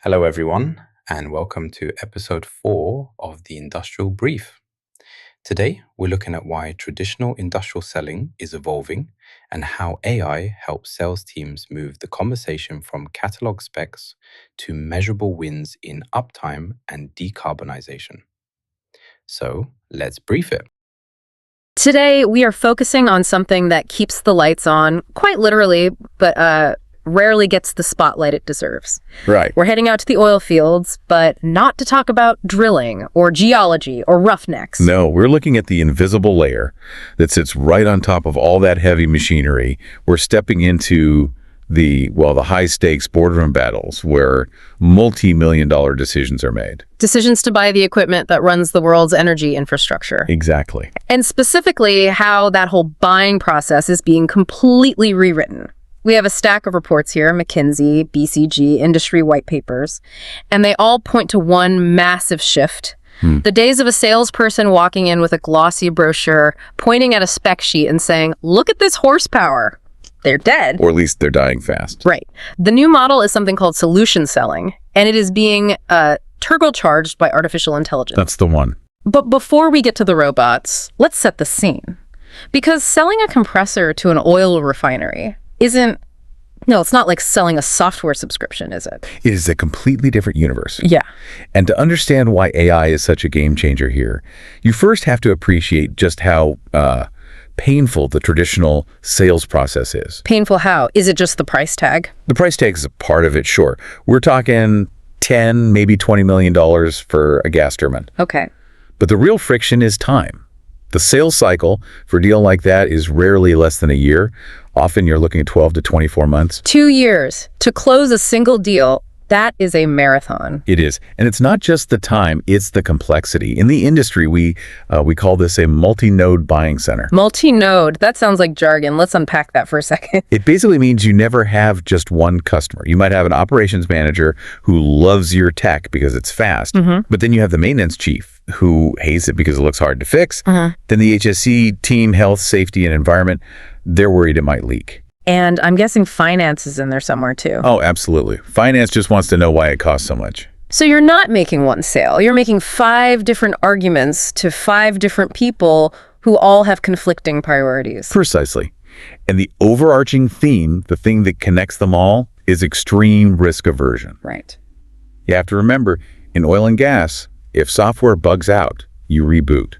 Hello, everyone, and welcome to episode 4 of the Industrial Brief. Today, we're looking at why traditional industrial selling is evolving and how AI helps sales teams move the conversation from catalog specs to measurable wins in uptime and decarbonization. So, let's brief it. Today, we are focusing on something that keeps the lights on, quite literally, but rarely gets the spotlight it deserves. Right. We're heading out to the oil fields, but not to talk about drilling or geology or roughnecks. No, we're looking at the invisible layer that sits right on top of all that heavy machinery. We're stepping into the high-stakes boardroom battles where multi-million-dollar decisions are made. Decisions to buy the equipment that runs the world's energy infrastructure. Exactly. And specifically, how that whole buying process is being completely rewritten. We have a stack of reports here, McKinsey, BCG, industry white papers, and they all point to one massive shift. The days of a salesperson walking in with a glossy brochure, pointing at a spec sheet and saying, "Look at this horsepower." They're dead. Or at least they're dying fast. Right. The new model is something called solution selling, and it is being turbocharged by artificial intelligence. That's the one. But before we get to the robots, let's set the scene. Because selling a compressor to an oil refinery it's not like selling a software subscription, is it? It is a completely different universe. Yeah. And to understand why AI is such a game changer here, you first have to appreciate just how painful the traditional sales process is. Painful how? Is it just the price tag? The price tag is a part of it, sure. We're talking $10, maybe $20 million for a gas turbine. Okay. But the real friction is time. The sales cycle for a deal like that is rarely less than a year. Often you're looking at 12 to 24 months. 2 years to close a single deal. That is a marathon. It is. And it's not just the time, it's the complexity. In the industry, we call this a multi-node buying center. Multi-node, that sounds like jargon. Let's unpack that for a second. It basically means you never have just one customer. You might have an operations manager who loves your tech because it's fast, but then you have the maintenance chief who hates it because it looks hard to fix. Then the HSC team, health, safety, and environment, they're worried it might leak. And I'm guessing finance is in there somewhere too. Oh, absolutely. Finance just wants to know why it costs so much. So you're not making one sale. You're making 5 different arguments to 5 different people who all have conflicting priorities. Precisely. And the overarching theme, the thing that connects them all, is extreme risk aversion. Right. You have to remember, in oil and gas, if software bugs out, you reboot.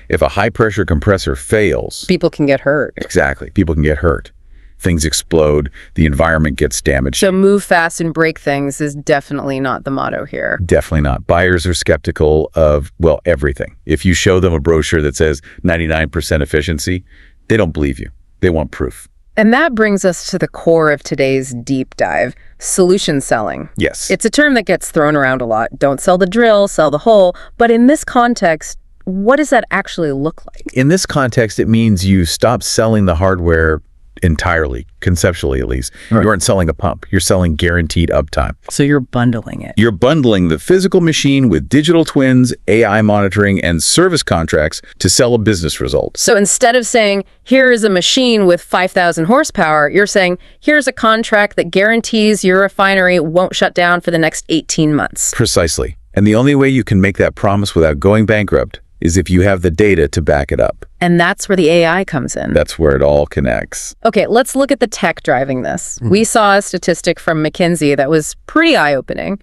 If a high-pressure compressor fails... people can get hurt. Exactly. People can get hurt. Things explode, the environment gets damaged. So move fast and break things is definitely not the motto here. Definitely not. Buyers are skeptical of, everything. If you show them a brochure that says 99% efficiency, they don't believe you. They want proof. And that brings us to the core of today's deep dive, solution selling. Yes. It's a term that gets thrown around a lot. Don't sell the drill, sell the hole. But in this context, what does that actually look like? In this context, it means you stop selling the hardware entirely, conceptually at least. Right. You aren't selling a pump. You're selling guaranteed uptime. So you're bundling it. You're bundling the physical machine with digital twins, AI monitoring, and service contracts to sell a business result. So instead of saying, here is a machine with 5,000 horsepower, you're saying, here's a contract that guarantees your refinery won't shut down for the next 18 months. Precisely. And the only way you can make that promise without going bankrupt is if you have the data to back it up. And that's where the AI comes in. That's where it all connects. Okay, let's look at the tech driving this. We saw a statistic from McKinsey that was pretty eye-opening.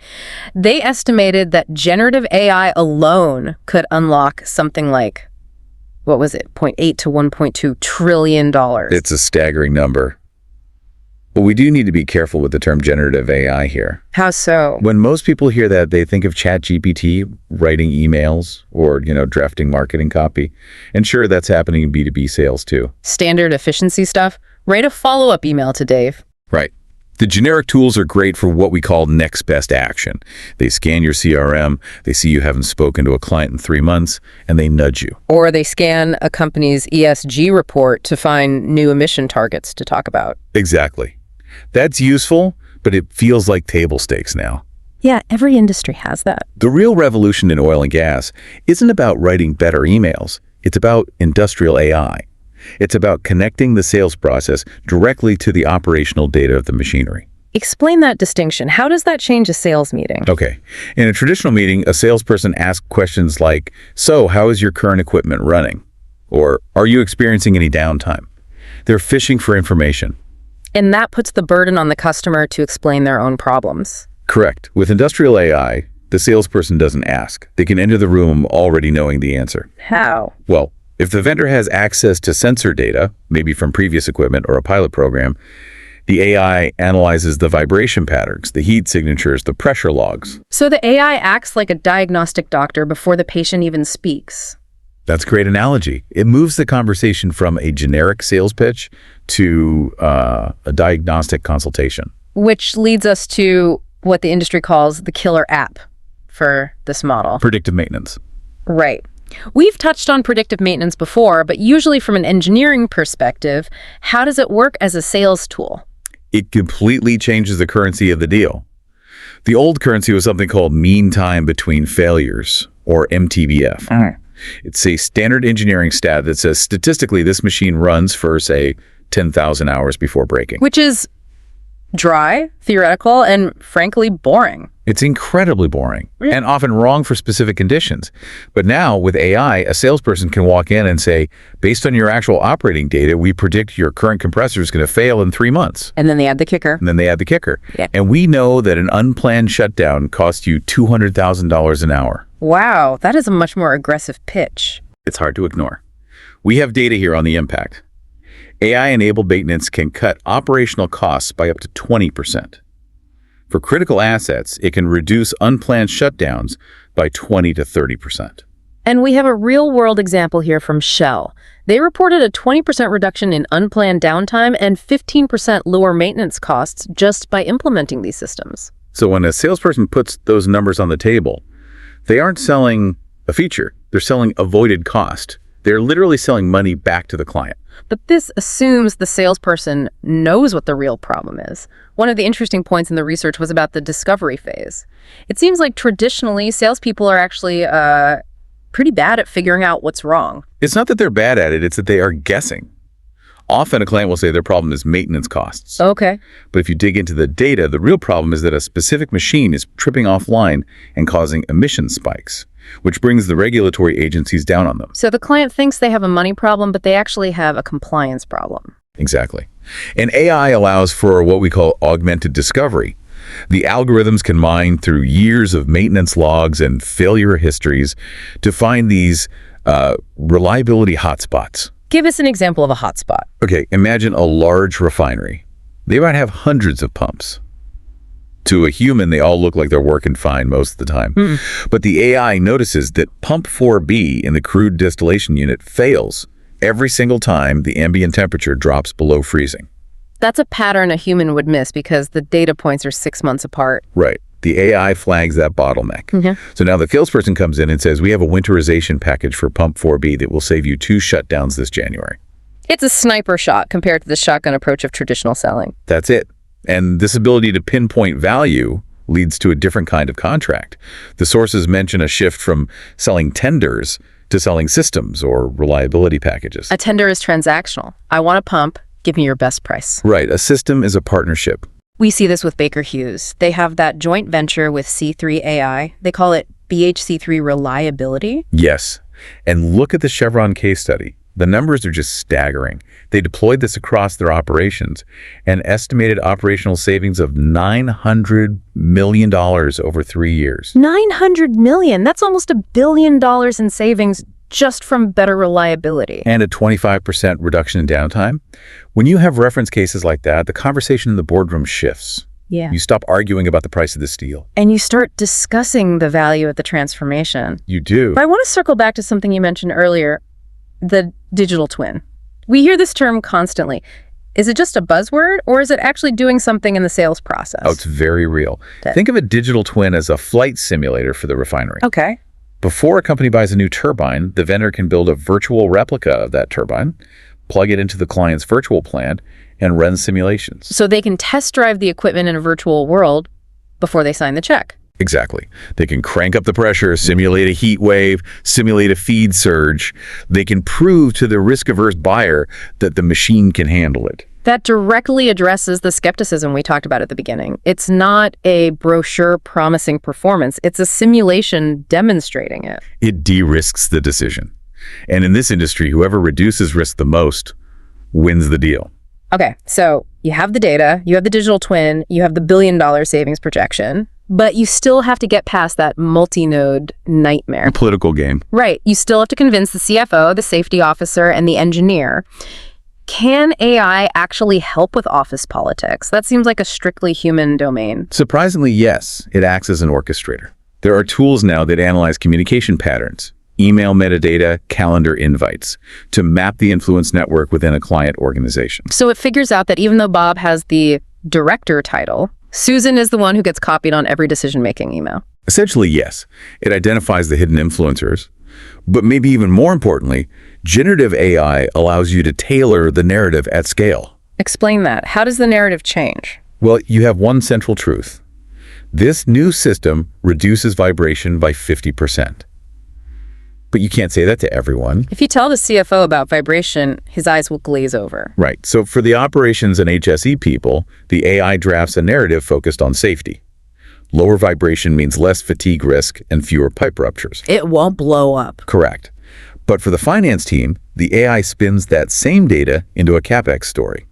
They estimated that generative AI alone could unlock something like, 0.8 to $1.2 trillion. It's a staggering number. But we do need to be careful with the term generative AI here. How so? When most people hear that, they think of ChatGPT writing emails or, drafting marketing copy. And sure, that's happening in B2B sales too. Standard efficiency stuff? Write a follow-up email to Dave. Right. The generic tools are great for what we call next best action. They scan your CRM, they see you haven't spoken to a client in 3 months, and they nudge you. Or they scan a company's ESG report to find new emission targets to talk about. Exactly. That's useful, but it feels like table stakes now. Yeah, every industry has that. The real revolution in oil and gas isn't about writing better emails. It's about industrial AI. It's about connecting the sales process directly to the operational data of the machinery. Explain that distinction. How does that change a sales meeting? Okay. In a traditional meeting, a salesperson asks questions like, so how is your current equipment running? Or are you experiencing any downtime? They're fishing for information. And that puts the burden on the customer to explain their own problems. Correct. With industrial AI, the salesperson doesn't ask. They can enter the room already knowing the answer. How? Well, if the vendor has access to sensor data, maybe from previous equipment or a pilot program, the AI analyzes the vibration patterns, the heat signatures, the pressure logs. So the AI acts like a diagnostic doctor before the patient even speaks. That's a great analogy. It moves the conversation from a generic sales pitch to a diagnostic consultation. Which leads us to what the industry calls the killer app for this model. Predictive maintenance. Right. We've touched on predictive maintenance before, but usually from an engineering perspective, how does it work as a sales tool? It completely changes the currency of the deal. The old currency was something called mean time between failures, or MTBF. It's a standard engineering stat that says statistically this machine runs for, say, 10,000 hours before breaking. Which is dry, theoretical, and frankly boring. It's incredibly boring and often wrong for specific conditions. But now with AI, a salesperson can walk in and say, based on your actual operating data, we predict your current compressor is going to fail in 3 months. And then they add the kicker. And then they add the kicker. Yeah. And we know that an unplanned shutdown costs you $200,000 an hour. Wow, that is a much more aggressive pitch. It's hard to ignore. We have data here on the impact. AI-enabled maintenance can cut operational costs by up to 20%. For critical assets, it can reduce unplanned shutdowns by 20 to 30%. And we have a real-world example here from Shell. They reported a 20% reduction in unplanned downtime and 15% lower maintenance costs just by implementing these systems. So when a salesperson puts those numbers on the table, they aren't selling a feature. They're selling avoided cost. They're literally selling money back to the client. But this assumes the salesperson knows what the real problem is. One of the interesting points in the research was about the discovery phase. It seems like traditionally, salespeople are actually pretty bad at figuring out what's wrong. It's not that they're bad at it, it's that they are guessing. Often a client will say their problem is maintenance costs. Okay. But if you dig into the data, the real problem is that a specific machine is tripping offline and causing emission spikes, which brings the regulatory agencies down on them. So the client thinks they have a money problem, but they actually have a compliance problem. Exactly. And AI allows for what we call augmented discovery. The algorithms can mine through years of maintenance logs and failure histories to find these reliability hotspots. Give us an example of a hotspot. Okay, imagine a large refinery. They might have hundreds of pumps. To a human, they all look like they're working fine most of the time. But the AI notices that pump 4B in the crude distillation unit fails every single time the ambient temperature drops below freezing. That's a pattern a human would miss because the data points are 6 months apart. Right. The AI flags that bottleneck. So now the salesperson comes in and says, we have a winterization package for pump 4B that will save you 2 shutdowns this January. It's a sniper shot compared to the shotgun approach of traditional selling. That's it. And this ability to pinpoint value leads to a different kind of contract. The sources mention a shift from selling tenders to selling systems or reliability packages. A tender is transactional. I want a pump. Give me your best price. Right. A system is a partnership. We see this with Baker Hughes. They have that joint venture with C3 AI. They call it BHC3 Reliability. Yes. And look at the Chevron case study. The numbers are just staggering. They deployed this across their operations and estimated operational savings of $900 million over 3 years. $900 million? That's almost $1 billion in savings just from better reliability. And a 25% reduction in downtime. When you have reference cases like that, the conversation in the boardroom shifts. Yeah. You stop arguing about the price of the steel. And you start discussing the value of the transformation. You do. But I want to circle back to something you mentioned earlier, the digital twin. We hear this term constantly. Is it just a buzzword, or is it actually doing something in the sales process? Oh, it's very real. Think of a digital twin as a flight simulator for the refinery. Okay. Before a company buys a new turbine, the vendor can build a virtual replica of that turbine, plug it into the client's virtual plant, and run simulations. So they can test drive the equipment in a virtual world before they sign the check. Exactly. They can crank up the pressure, simulate a heat wave, simulate a feed surge. They can prove to the risk-averse buyer that the machine can handle it. That directly addresses the skepticism we talked about at the beginning. It's not a brochure promising performance. It's a simulation demonstrating it. It de-risks the decision. And in this industry, whoever reduces risk the most wins the deal. Okay, so you have the data, you have the digital twin, you have the billion-dollar savings projection, but you still have to get past that multi-node nightmare. A political game. Right. You still have to convince the CFO, the safety officer, and the engineer. Can AI actually help with office politics? That seems like a strictly human domain. Surprisingly, yes, it acts as an orchestrator. There are tools now that analyze communication patterns, email metadata, calendar invites, to map the influence network within a client organization. So it figures out that even though Bob has the director title, Susan is the one who gets copied on every decision-making email. Essentially, yes. It identifies the hidden influencers. But maybe even more importantly, generative AI allows you to tailor the narrative at scale. Explain that. How does the narrative change? Well, you have one central truth. This new system reduces vibration by 50%. But you can't say that to everyone. If you tell the CFO about vibration, his eyes will glaze over. Right. So for the operations and HSE people, the AI drafts a narrative focused on safety. Lower vibration means less fatigue risk and fewer pipe ruptures. It won't blow up. Correct. But for the finance team, the AI spins that same data into a CapEx story.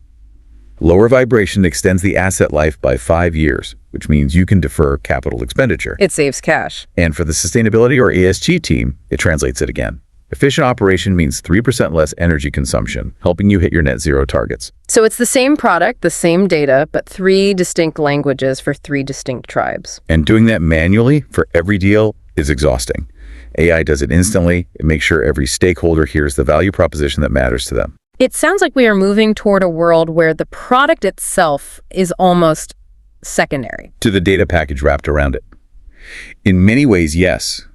Lower vibration extends the asset life by 5 years, which means you can defer capital expenditure. It saves cash. And for the sustainability or ESG team, it translates it again. Efficient operation means 3% less energy consumption, helping you hit your net zero targets. So it's the same product, the same data, but 3 distinct languages for 3 distinct tribes. And doing that manually for every deal is exhausting. AI does it instantly. It makes sure every stakeholder hears the value proposition that matters to them. It sounds like we are moving toward a world where the product itself is almost secondary to the data package wrapped around it. In many ways, yes.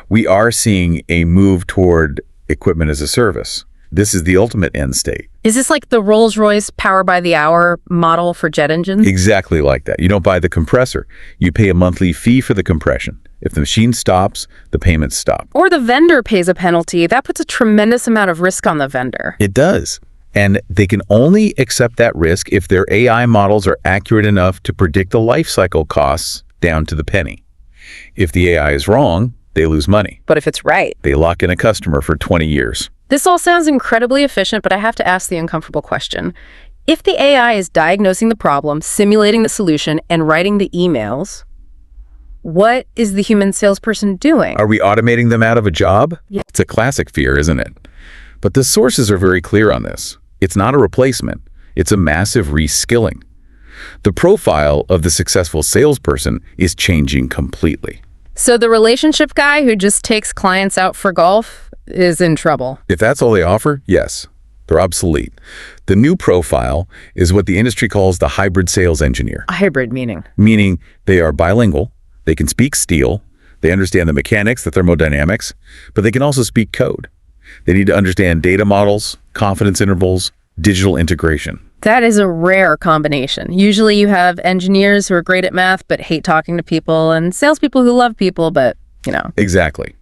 We are seeing a move toward equipment as a service. This is the ultimate end state. Is this like the Rolls-Royce power by the hour model for jet engines? Exactly like that. You don't buy the compressor. You pay a monthly fee for the compression. If the machine stops, the payments stop. Or the vendor pays a penalty. That puts a tremendous amount of risk on the vendor. It does. And they can only accept that risk if their AI models are accurate enough to predict the life cycle costs down to the penny. If the AI is wrong, they lose money. But if it's right, they lock in a customer for 20 years. This all sounds incredibly efficient, but I have to ask the uncomfortable question. If the AI is diagnosing the problem, simulating the solution, and writing the emails, what is the human salesperson doing? Are we automating them out of a job? Yeah. It's a classic fear, isn't it? But the sources are very clear on this. It's not a replacement. It's a massive reskilling. The profile of the successful salesperson is changing completely. So the relationship guy who just takes clients out for golf is in trouble. If that's all they offer, yes, they're obsolete. The new profile is what the industry calls the hybrid sales engineer. A hybrid meaning? Meaning they are bilingual, they can speak steel, they understand the mechanics, the thermodynamics, but they can also speak code. They need to understand data models, confidence intervals, digital integration. That is a rare combination. Usually you have engineers who are great at math but hate talking to people, and salespeople who love people but, Exactly.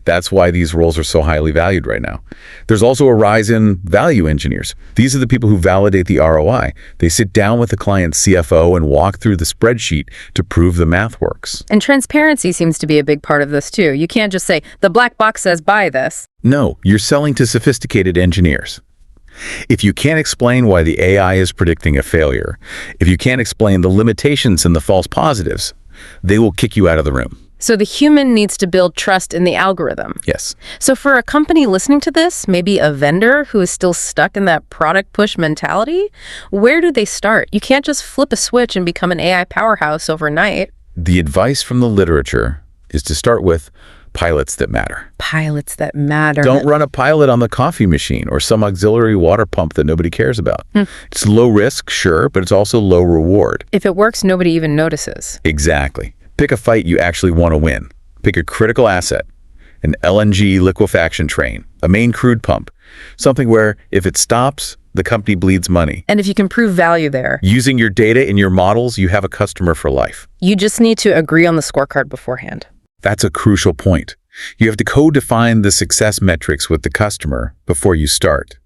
That's why these roles are so highly valued right now. There's also a rise in value engineers. These are the people who validate the ROI. They sit down with the client's CFO and walk through the spreadsheet to prove the math works. And transparency seems to be a big part of this too. You can't just say, the black box says buy this. No, you're selling to sophisticated engineers. If you can't explain why the AI is predicting a failure, if you can't explain the limitations and the false positives, they will kick you out of the room. So the human needs to build trust in the algorithm. Yes. So for a company listening to this, maybe a vendor who is still stuck in that product push mentality, where do they start? You can't just flip a switch and become an AI powerhouse overnight. The advice from the literature is to start with pilots that matter. Pilots that matter. Don't run a pilot on the coffee machine or some auxiliary water pump that nobody cares about. It's low risk, sure, but it's also low reward. If it works, nobody even notices. Exactly. Pick a fight you actually want to win. Pick a critical asset, an LNG liquefaction train, a main crude pump, something where if it stops, the company bleeds money. And if you can prove value there, using your data in your models, you have a customer for life. You just need to agree on the scorecard beforehand. That's a crucial point. You have to co-define the success metrics with the customer before you start.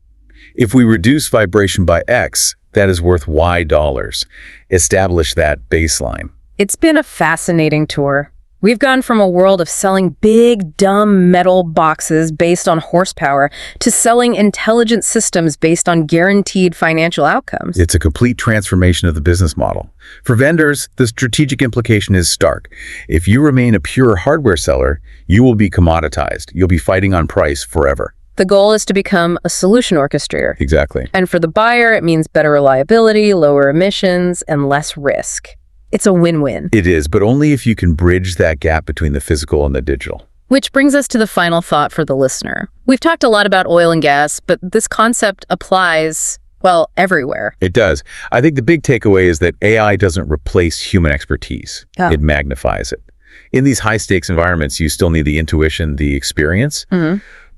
If we reduce vibration by X, that is worth Y dollars. Establish that baseline. It's been a fascinating tour. We've gone from a world of selling big, dumb metal boxes based on horsepower to selling intelligent systems based on guaranteed financial outcomes. It's a complete transformation of the business model. For vendors, the strategic implication is stark. If you remain a pure hardware seller, you will be commoditized. You'll be fighting on price forever. The goal is to become a solution orchestrator. Exactly. And for the buyer, it means better reliability, lower emissions, and less risk. It's a win-win. It is, but only if you can bridge that gap between the physical and the digital. Which brings us to the final thought for the listener. We've talked a lot about oil and gas, but this concept applies, well, everywhere. It does. I think the big takeaway is that AI doesn't replace human expertise. Oh. It magnifies it. In these high-stakes environments, you still need the intuition, the experience,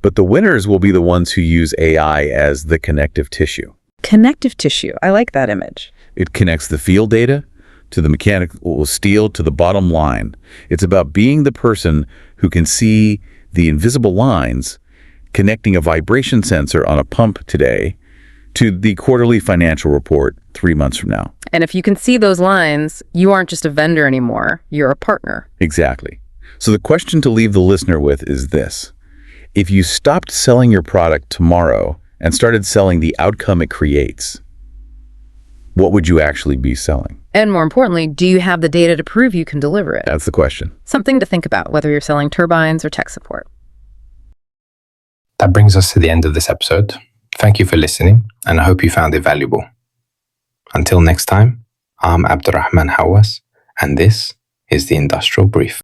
but the winners will be the ones who use AI as the connective tissue. Connective tissue. I like that image. It connects the field data to the mechanical steel to the bottom line. It's about being the person who can see the invisible lines, connecting a vibration sensor on a pump today to the quarterly financial report 3 months from now. And if you can see those lines, you aren't just a vendor anymore. You're a partner. Exactly. So the question to leave the listener with is this. If you stopped selling your product tomorrow and started selling the outcome it creates, what would you actually be selling? And more importantly, do you have the data to prove you can deliver it? That's the question. Something to think about, whether you're selling turbines or tech support. That brings us to the end of this episode. Thank you for listening, and I hope you found it valuable. Until next time, I'm Abdurrahman Hawass, and this is the Industrial Brief.